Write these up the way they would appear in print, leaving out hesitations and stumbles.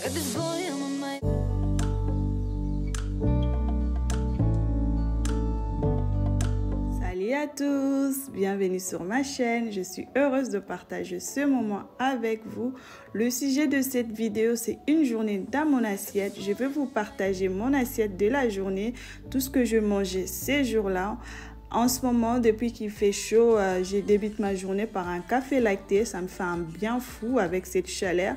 got this boy on my mind. Salut à tous, bienvenue sur ma chaîne. Je suis heureuse de partager ce moment avec vous. Le sujet de cette vidéo, c'est une journée dans mon assiette. Je vais vous partager mon assiette de la journée, tout ce que je mangeais ces jours-là. En ce moment, depuis qu'il fait chaud, je débute ma journée par un café lacté. Ça me fait un bien fou avec cette chaleur.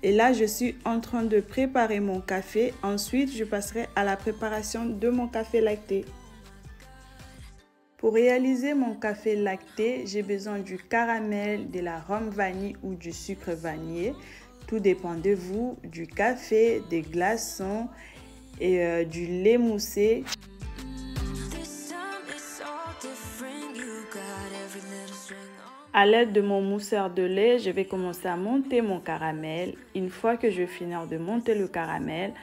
Et là, je suis en train de préparer mon café. Ensuite, je passerai à la préparation de mon café lacté. Pour réaliser mon café lacté, j'ai besoin du caramel, de la rhum vanille ou du sucre vanillé. Tout dépend de vous, du café, des glaçons et du lait moussé. À l'aide de mon mousseur de lait, je vais commencer à monter mon caramel. Une fois que je finis de monter le caramel,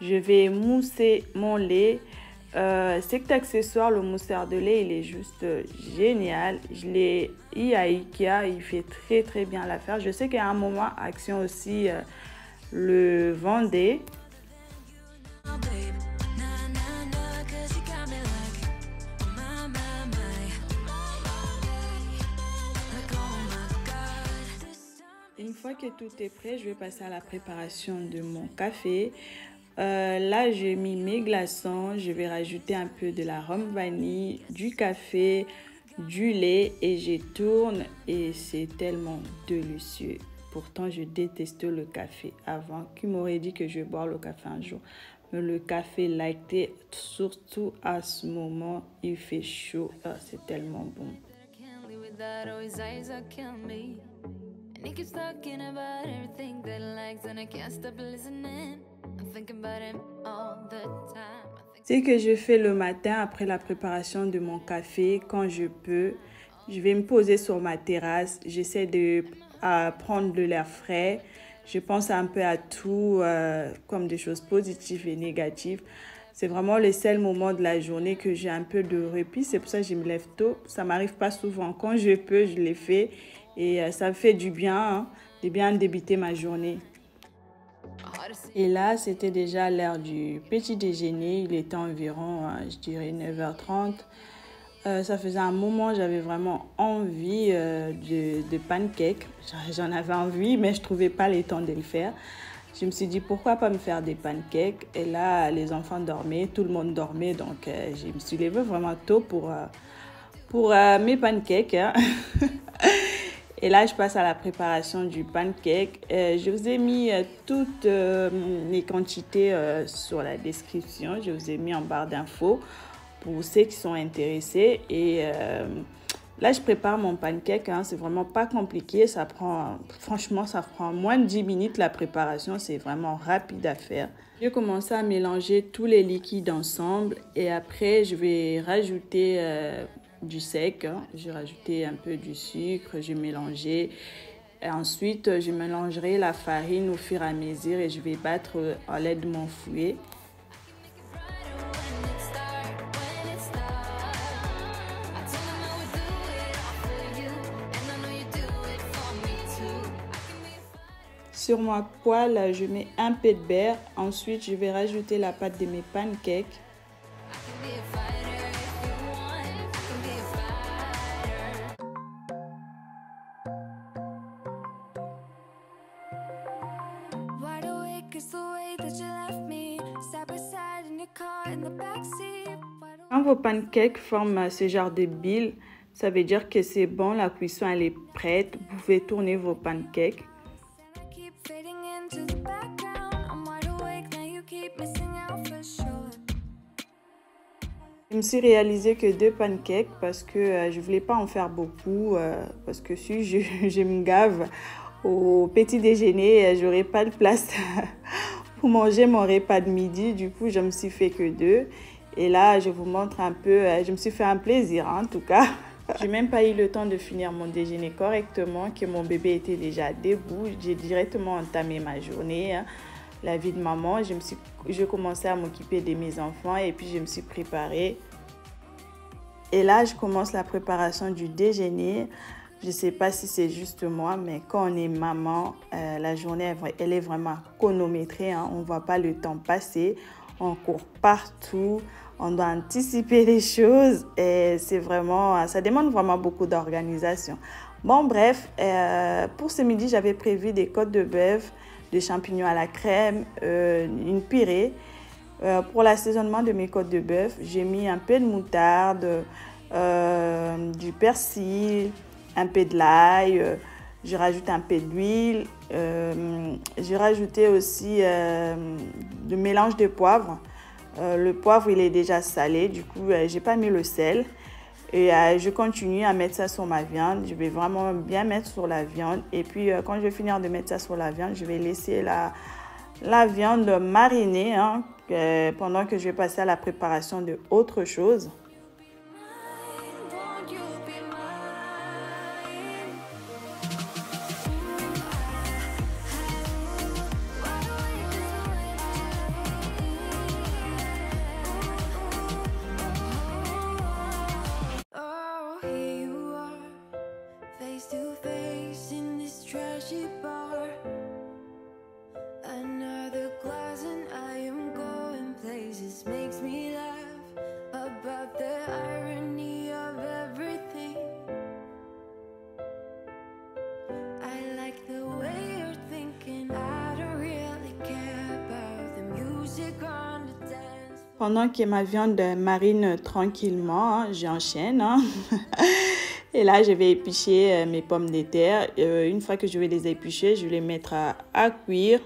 je vais mousser mon lait. Cet accessoire, le mousseur de lait, il est juste génial. Je l'ai eu à Ikea, il fait très bien l'affaire. Je sais qu'à un moment, Action aussi le vendait. Une fois que tout est prêt, je vais passer à la préparation de mon café. Là, j'ai mis mes glaçons. Je vais rajouter un peu de la rhum vanille, du café, du lait et je tourne et c'est tellement délicieux. Pourtant, je déteste le café avant. Qui m'aurait dit que je vais boire le café un jour? Mais le café lacté, surtout à ce moment, il fait chaud. Ah, c'est tellement bon. And he keeps talking about everything that he likes and I can't stop listening. I'm thinking about him all the time. C'est que je fais le matin après la préparation de mon café quand je peux. Je vais me poser sur ma terrasse. J'essaie de prendre de l'air frais. Je pense un peu à tout comme des choses positives et négatives. C'est vraiment le seul moment de la journée que j'ai un peu de répit. C'est pour ça que je me lève tôt. Ça ne m'arrive pas souvent. Quand je peux, je les fais. Et ça me fait du bien, de bien débuter ma journée. Et là, c'était déjà l'heure du petit déjeuner. Il était environ, je dirais, 9h30. Ça faisait un moment, j'avais vraiment envie de pancakes. J'en avais envie, mais je ne trouvais pas le temps de le faire. Je me suis dit, pourquoi pas me faire des pancakes? Et là, les enfants dormaient, tout le monde dormait. Donc, je me suis levée vraiment tôt pour mes pancakes. Et là, je passe à la préparation du pancake. Je vous ai mis toutes les quantités sur la description. Je vous ai mis en barre d'infos pour ceux qui sont intéressés. Et là, je prépare mon pancake. C'est vraiment pas compliqué. Franchement, ça prend moins de 10 minutes la préparation. C'est vraiment rapide à faire. Je vais commencer à mélanger tous les liquides ensemble. Et après, je vais rajouter du sec, j'ai rajouté un peu du sucre, j'ai mélangé. Et ensuite, je mélangerai la farine au fur et à mesure et je vais battre à l'aide de mon fouet. Sur ma poêle, je mets un peu de beurre. Ensuite, je vais rajouter la pâte de mes pancakes. Quand vos pancakes forment ce genre de bile, ça veut dire que c'est bon, la cuisson elle est prête. Vous pouvez tourner vos pancakes. Je me suis réalisé que 2 pancakes parce que je ne voulais pas en faire beaucoup. Parce que si je me gave au petit déjeuner, je n'aurai pas de place pour manger mon repas de midi. Du coup, je me suis fait que 2. Et là, je vous montre un peu, je me suis fait un plaisir en tout cas. J'ai même pas eu le temps de finir mon déjeuner correctement, que mon bébé était déjà debout. J'ai directement entamé ma journée, la vie de maman. Je commençais à m'occuper de mes enfants et puis je me suis préparée. Et là, je commence la préparation du déjeuner. Je ne sais pas si c'est juste moi, mais quand on est maman, la journée, elle est vraiment chronométrée. Hein. On ne voit pas le temps passer. On court partout. On doit anticiper les choses. Et c'est vraiment, ça demande vraiment beaucoup d'organisation. Bon, bref, pour ce midi, j'avais prévu des côtes de bœuf, des champignons à la crème, une purée. Pour l'assaisonnement de mes côtes de bœuf, j'ai mis un peu de moutarde, du persil, un peu de l'ail, j'ai rajouté un peu d'huile, j'ai rajouté aussi du mélange de poivre. Le poivre, il est déjà salé, du coup, j'ai pas mis le sel. Et je continue à mettre ça sur ma viande. Je vais vraiment bien mettre sur la viande. Et puis, quand je vais finir de mettre ça sur la viande, je vais laisser la viande mariner hein, pendant que je vais passer à la préparation de autre chose. Pendant que ma viande marine tranquillement, hein, j'enchaîne. Hein. Et là, je vais éplucher mes pommes de terre. Une fois que je vais les éplucher, je vais les mettre à cuire.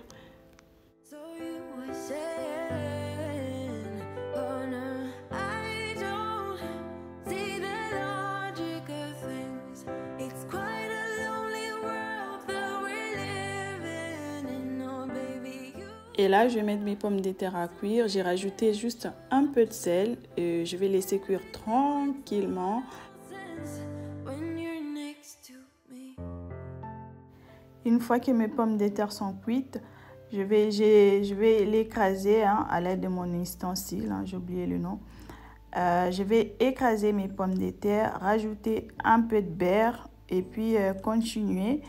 Et là, je vais mettre mes pommes de terre à cuire. J'ai rajouté juste un peu de sel. Et je vais laisser cuire tranquillement. Une fois que mes pommes de terre sont cuites, je vais l'écraser hein, à l'aide de mon ustensile. Hein, j'ai oublié le nom. Je vais écraser mes pommes de terre, rajouter un peu de beurre et puis continuer.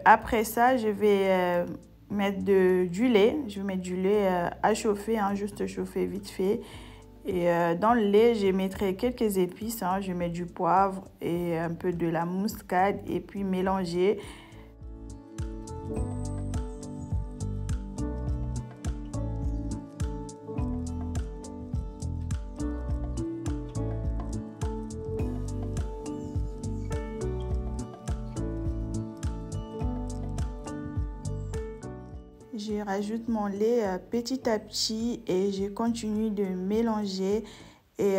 Après ça, je vais mettre du lait. Je vais mettre du lait à chauffer, hein, juste chauffer vite fait. Et dans le lait, je mettrai quelques épices. Hein. Je vais mettre du poivre et un peu de la muscade et puis mélanger. Je rajoute mon lait petit à petit et je continue de mélanger. Et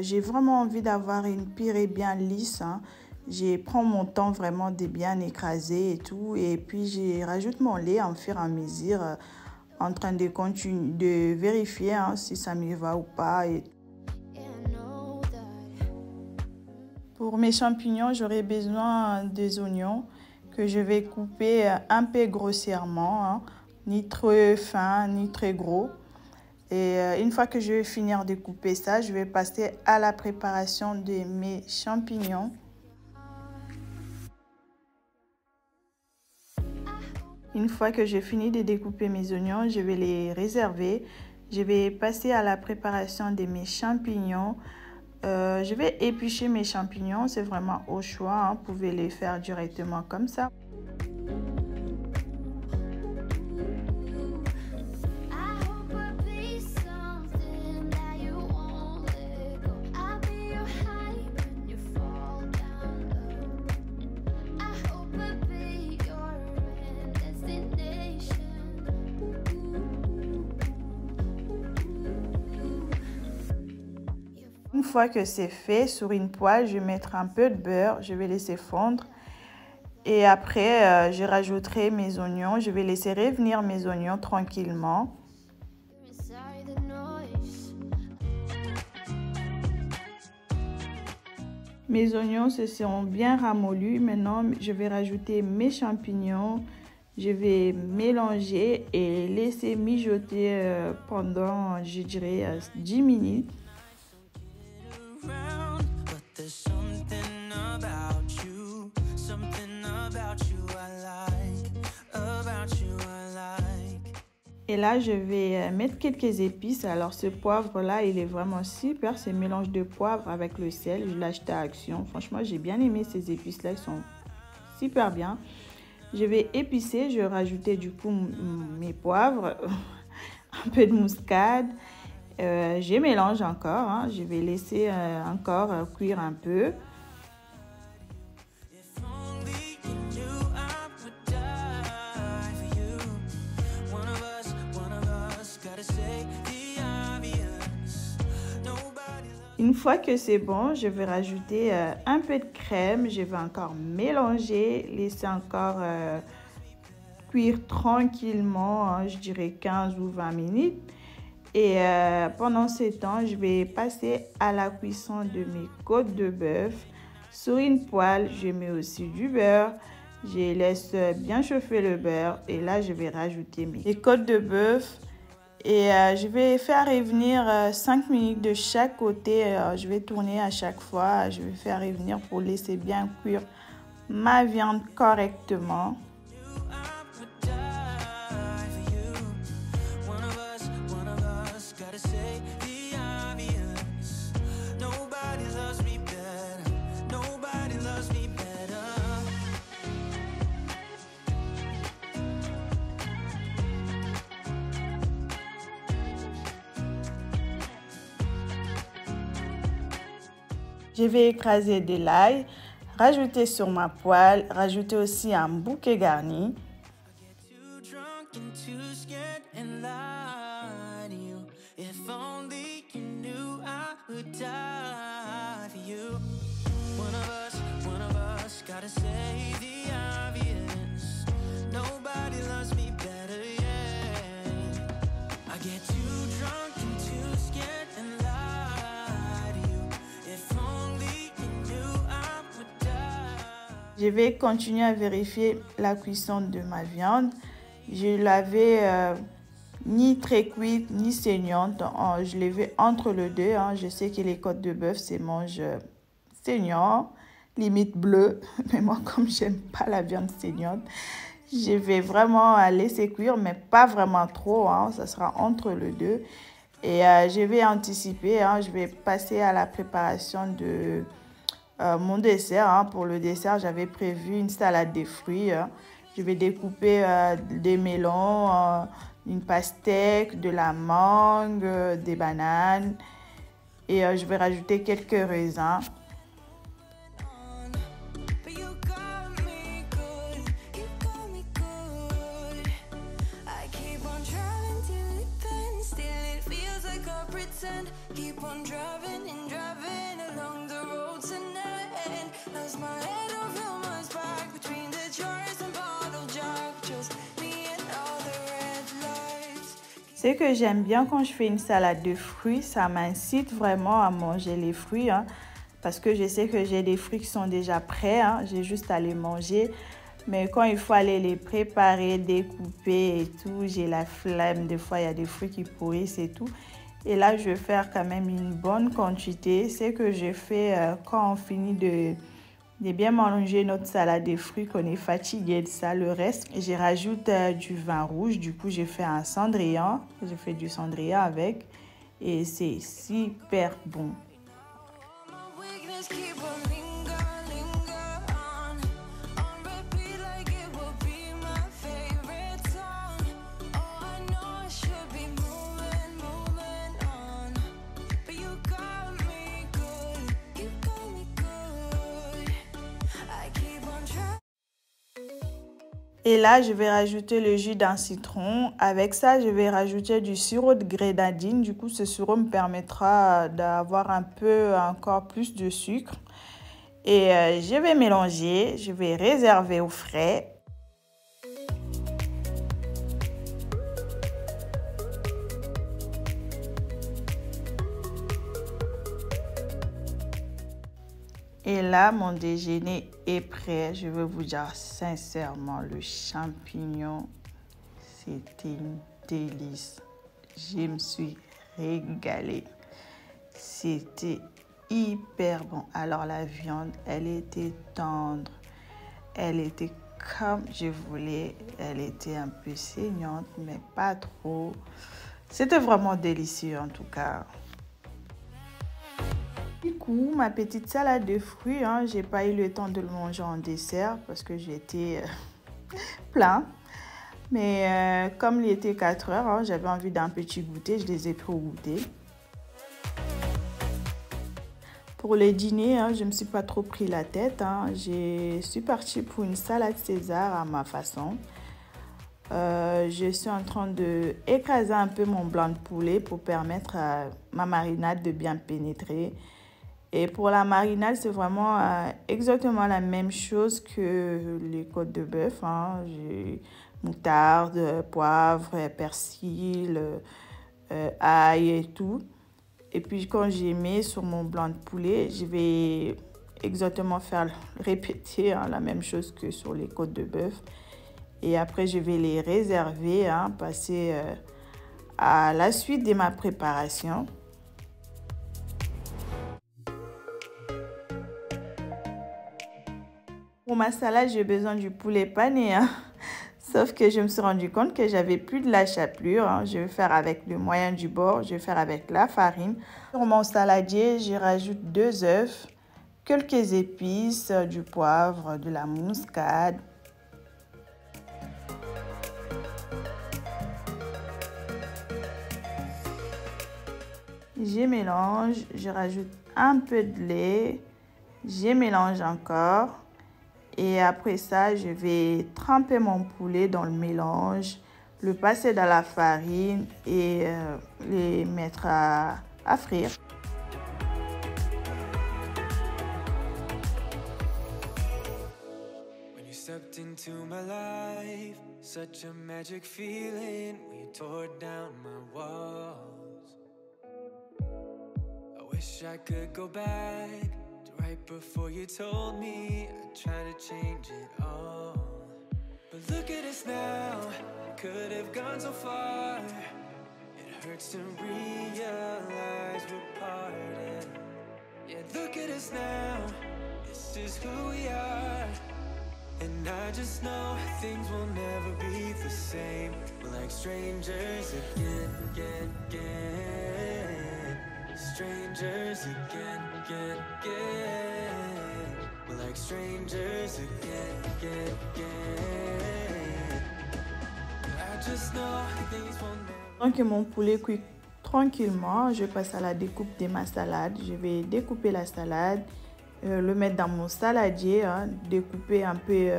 j'ai vraiment envie d'avoir une purée bien lisse. Hein. Je prends mon temps vraiment de bien écraser et tout. Et puis je rajoute mon lait en fur et à mesure en train de continuer de vérifier hein, si ça me va ou pas. Et pour mes champignons, j'aurai besoin des oignons que je vais couper un peu grossièrement. Hein. Ni trop fin, ni très gros. Et une fois que je vais finir de couper ça, je vais passer à la préparation de mes champignons. Une fois que j'ai fini de découper mes oignons, je vais les réserver. Je vais passer à la préparation de mes champignons. Je vais éplucher mes champignons, c'est vraiment au choix. Hein. Vous pouvez les faire directement comme ça. Une fois que c'est fait, sur une poêle, je vais mettre un peu de beurre, je vais laisser fondre. Et après, je rajouterai mes oignons. Je vais laisser revenir mes oignons tranquillement. Mes oignons se sont bien ramollis. Maintenant, je vais rajouter mes champignons. Je vais mélanger et laisser mijoter pendant, je dirais, 10 minutes. Et là, je vais mettre quelques épices. Alors, ce poivre-là, il est vraiment super. C'est un mélange de poivre avec le sel. Je l'ai acheté à Action. Franchement, j'ai bien aimé ces épices-là. Ils sont super bien. Je vais épicer. Je vais rajouter du coup mes poivres. Un peu de muscade. Je mélange encore. Hein. Je vais laisser encore cuire un peu. Une fois que c'est bon, je vais rajouter un peu de crème. Je vais encore mélanger, laisser encore cuire tranquillement, hein, je dirais 15 ou 20 minutes. Et pendant ce temps, je vais passer à la cuisson de mes côtes de bœuf. Sur une poêle, je mets aussi du beurre. Je laisse bien chauffer le beurre. Et là, je vais rajouter mes côtes de bœuf. Et je vais faire revenir 5 minutes de chaque côté. Je vais tourner à chaque fois. Je vais faire revenir pour laisser bien cuire ma viande correctement. Je vais écraser de l'ail, rajouter sur ma poêle, rajouter aussi un bouquet garni. Je vais continuer à vérifier la cuisson de ma viande. Je l'avais ni très cuite ni saignante. Je l'ai vu entre les deux. Hein. Je sais que les côtes de bœuf se mangent saignant, limite bleu. Mais moi, comme j'aime pas la viande saignante, je vais vraiment laisser cuire, mais pas vraiment trop. Hein. Ça sera entre les deux. Et je vais anticiper. Hein. Je vais passer à la préparation de mon dessert. Hein. Pour le dessert, j'avais prévu une salade de fruits. Hein. Je vais découper des melons, une pastèque, de la mangue, des bananes. Et je vais rajouter quelques raisins. Ce que j'aime bien quand je fais une salade de fruits, ça m'incite vraiment à manger les fruits. Hein, parce que je sais que j'ai des fruits qui sont déjà prêts. Hein, j'ai juste à les manger. Mais quand il faut aller les préparer, découper et tout, j'ai la flemme. Des fois, il y a des fruits qui pourrissent et tout. Et là, je vais faire quand même une bonne quantité. C'est que je fais quand on finit de bien manger notre salade de fruits, qu'on est fatigué de ça. Le reste, je rajoute du vin rouge. Du coup, j'ai fait un cendrillon. Je fais du cendrillon avec. Et c'est super bon. Et là, je vais rajouter le jus d'un citron. Avec ça, je vais rajouter du sirop de grenadine. Du coup, ce sirop me permettra d'avoir un peu encore plus de sucre. Et je vais mélanger. Je vais réserver au frais. Et là, mon déjeuner est prêt. Je veux vous dire sincèrement, le champignon, c'était une délice. Je me suis régalée. C'était hyper bon. Alors la viande, elle était tendre. Elle était comme je voulais. Elle était un peu saignante, mais pas trop. C'était vraiment délicieux en tout cas. Du coup, ma petite salade de fruits, j'ai pas eu le temps de le manger en dessert parce que j'étais plein. Mais comme il était 4 heures, j'avais envie d'un petit goûter, je les ai pris au goûter. Pour le dîner, je ne me suis pas trop pris la tête. Je suis partie pour une salade César à ma façon. Je suis en train d'écraser un peu mon blanc de poulet pour permettre à ma marinade de bien pénétrer. Et pour la marinade, c'est vraiment exactement la même chose que les côtes de bœuf. J'ai moutarde, poivre, persil, ail et tout. Et puis quand j'ai mis sur mon blanc de poulet, je vais exactement répéter la même chose que sur les côtes de bœuf. Et après, je vais les réserver, passer à la suite de ma préparation. Pour ma salade, j'ai besoin du poulet pané. Sauf que je me suis rendu compte que j'avais plus de la chapelure. Je vais faire avec le moyen du bord. Je vais faire avec la farine. Sur mon saladier, je rajoute 2 œufs, quelques épices, du poivre, de la muscade. Je mélange, je rajoute un peu de lait. Je mélange encore. Et après ça, je vais tremper mon poulet dans le mélange, le passer dans la farine et les mettre à frire. When you stepped into my life, such a magic feeling, when you tore down my walls. I wish I could go back. Right before you told me, I tried to change it all. But look at us now, could have gone so far. It hurts to realize we're parted. Yeah, look at us now, this is who we are. And I just know things will never be the same. We're like strangers again, again, again. Strangers again, again, again. We're like strangers again, again, again. I just know things will never. Donc mon poulet cuit tranquillement, je passe à la découpe de ma salade. Je vais découper la salade, le mettre dans mon saladier, découper un peu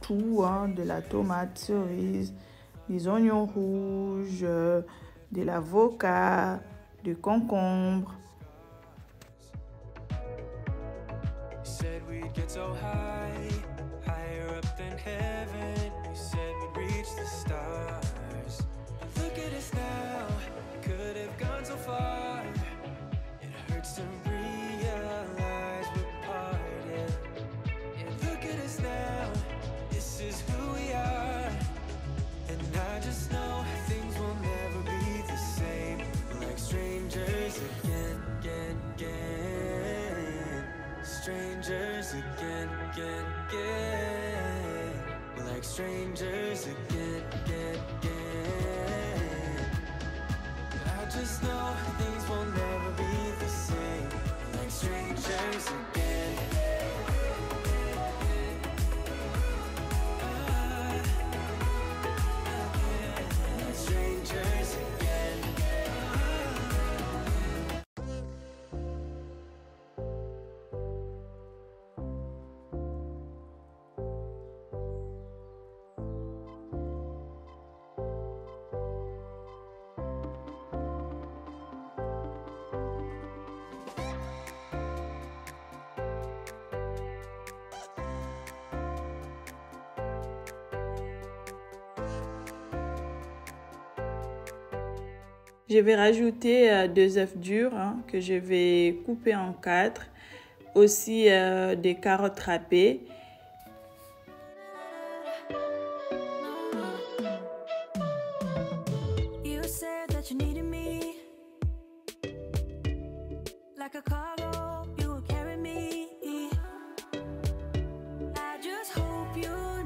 tout, de la tomate cerise, des oignons rouges, de l'avocat, du concombre. Strangers again, again, again. We're like strangers again, again, again. I just know things will never be the same. We're like strangers again. Like strangers again. Je vais rajouter 2 œufs durs que je vais couper en 4. Aussi des carottes râpées. I just hope you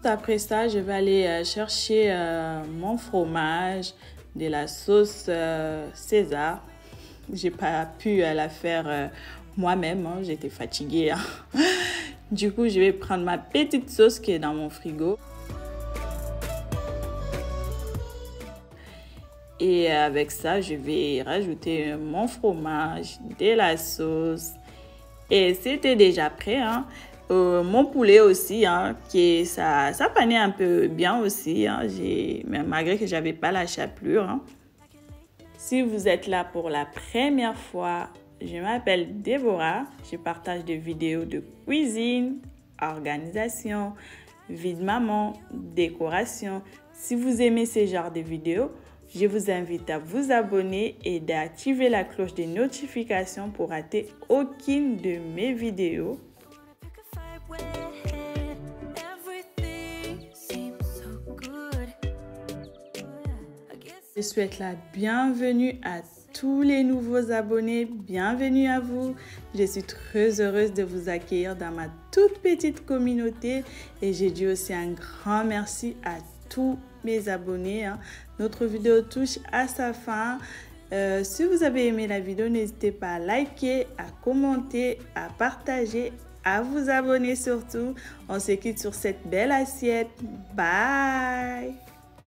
Après ça, je vais aller chercher mon fromage, de la sauce César. J'ai pas pu la faire moi-même, hein, j'étais fatiguée. Hein. Du coup, je vais prendre ma petite sauce qui est dans mon frigo. Et avec ça, je vais rajouter mon fromage, de la sauce. Et c'était déjà prêt, hein. Mon poulet aussi, hein, ça panait un peu bien aussi, hein, malgré que j'avais pas la chapelure. Hein. Si vous êtes là pour la première fois, je m'appelle Déborah. Je partage des vidéos de cuisine, organisation, vie de maman, décoration. Si vous aimez ce genre de vidéos, je vous invite à vous abonner et d'activer la cloche des notifications pour rater aucune de mes vidéos. Je souhaite la bienvenue à tous les nouveaux abonnés. Bienvenue à vous. Je suis très heureuse de vous accueillir dans ma toute petite communauté. Et je dis aussi un grand merci à tous mes abonnés. Hein. Notre vidéo touche à sa fin. Si vous avez aimé la vidéo, n'hésitez pas à liker, à commenter, à partager, à vous abonner surtout. On se quitte sur cette belle assiette. Bye!